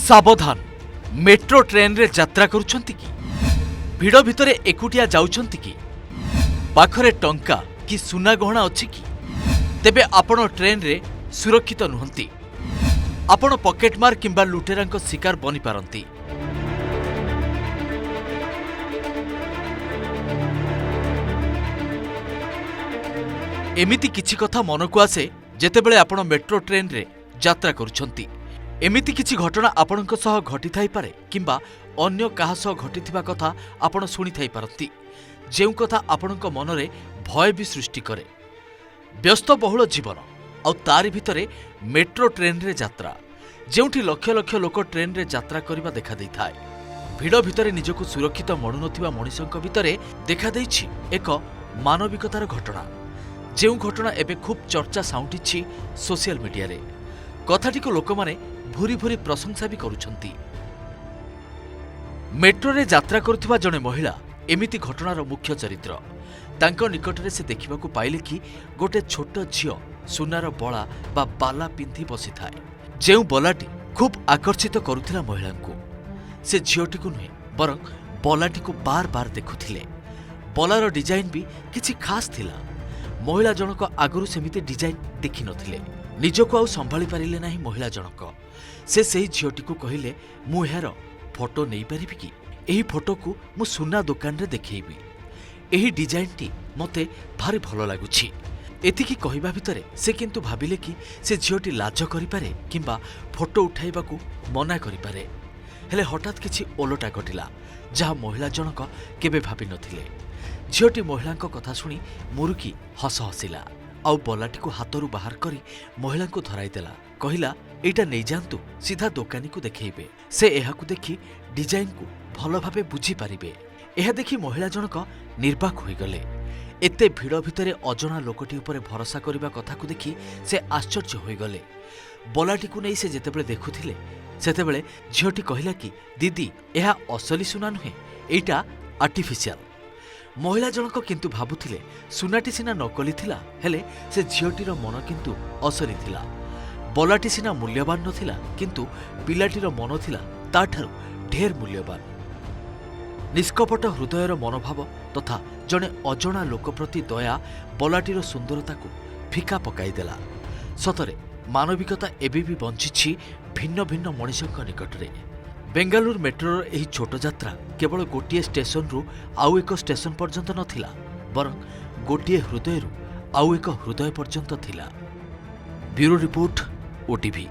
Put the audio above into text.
सावधान metro train रे यात्रा करुछंती की भिड़ भितरे एकुटिया जाउछंती की पाखरे टंका कि सुना गहना अछि की तेबे आपण ट्रेन रे सुरक्षित नुहंती आपण पॉकेटमार किंबा लुटेरांक शिकार बनी पारंती। एमिति किछि कथा मनकु आसे जेतेबेले आपण मेट्रो ट्रेन रे यात्रा करुछंती। एमिति किछि घटना आपणक सह घटी थाई पारे किंबा अन्य काहा सह घटिथिबा कथा आपण सुनी थाई पारंती जेउ कथा आपणक मनरे भय भी सृष्टि करे। व्यस्त बहुल जीवन आ तारि भितरे मेट्रो ट्रेन रे यात्रा जेउठी लक्ष लक्ष लोक ट्रेन रे यात्रा करबा देखा दै थाए। भिड़ भितरे निजको सुरक्षित मनु नथिबा मनुष्यक भितरे देखा दैछि एक मानविकतार घटना जेउ घटना एबे खूब चर्चा साउंटिछि सोशल मीडिया रे। कथाटी को लोक माने भूरी भूरी प्रशंसा भी करुछंती। मेट्रो रे यात्रा करुथिबा जणे महिला एमिति घटनार मुख्य चरित्र। तांको निकटरे से देखिबाकू पाइले कि गोटे छोट झियो सुनार बला बा बाला पिंधि बसी थाए जेउ बलाटी खूब आकर्षित करुथिला महिलांकू। से झियोटी को नुहे बरं बलाटी को बार बार देखुथिले। बलार डिजाइन भी किछि खास थिला। महिला जनक आगरू सेमिति डिजाइन देखि नथिले। निजको आउ संभाली पारिले नाही महिला जनक। से सेही झियोटी को कहिले मु एहार फोटो नहीं पारिबि कि एही फोटो को मु सुना दुकान रे देखैबी। एही डिजाइन टी मते भारी भलो लागुछि। एतिकी कहिबा भितरे से किंतु भाबिले कि से झियोटी लाज करि पारे किंबा फोटो उठाइबाकू मना करि पारे। हेले हठात किछि ओलटा घटिला जहा महिला जनक केबे भाबि नथिले। झियोटी महिलांक कथा शुणी मुरुकी हस हसिला आउ बलाटी को हाथरू बाहर करी महिला को धराई देला। कहिला एटा नहीं जांतु सीधा दुकानी को देखैबे। से एहाकू देखि डिजाइन को भलो भाबे बुझी पारिबे। एहा देखि महिला जनक निर्बाक होई गले। एते भिड़ भितरे अजणा लोकटी उपरे भरोसा करिबा कथा को देखि से आश्चर्य होई गले। बलाटी को नै से जेतेबेले देखुथिले सेतेबेले झियोटी कहिला कि दीदी एहा असली सुना नुहे एटा आर्टिफिशियल। महिला जनक किंतु भाबुथिले सुनाटी सिना नकली थिला हेले से झियोटीर मन किंतु असली थिला। बलाटी सिना मूल्यवान नथिला किंतु पिलाटीर मन थिला ताठारु ढेर मूल्यवान। निष्कपट हृदयर मनोभाव तथा जणे अजणा लोक प्रति दया बलाटीर सुंदरता को फिका पकाईदेला। सतरे मानविकता एबे भी बंचिछि भिन्न भिन्न मनिषक निकटरे। बेंगालुरु मेट्रोर एही छोट यात्रा केवल गोटिए स्टेशन रु आउ एक स्टेशन पर्यंत नथिला बरं गोटिए हृदय रु आउ एक हृदय पर्यंत थिला। Bureau report OTV.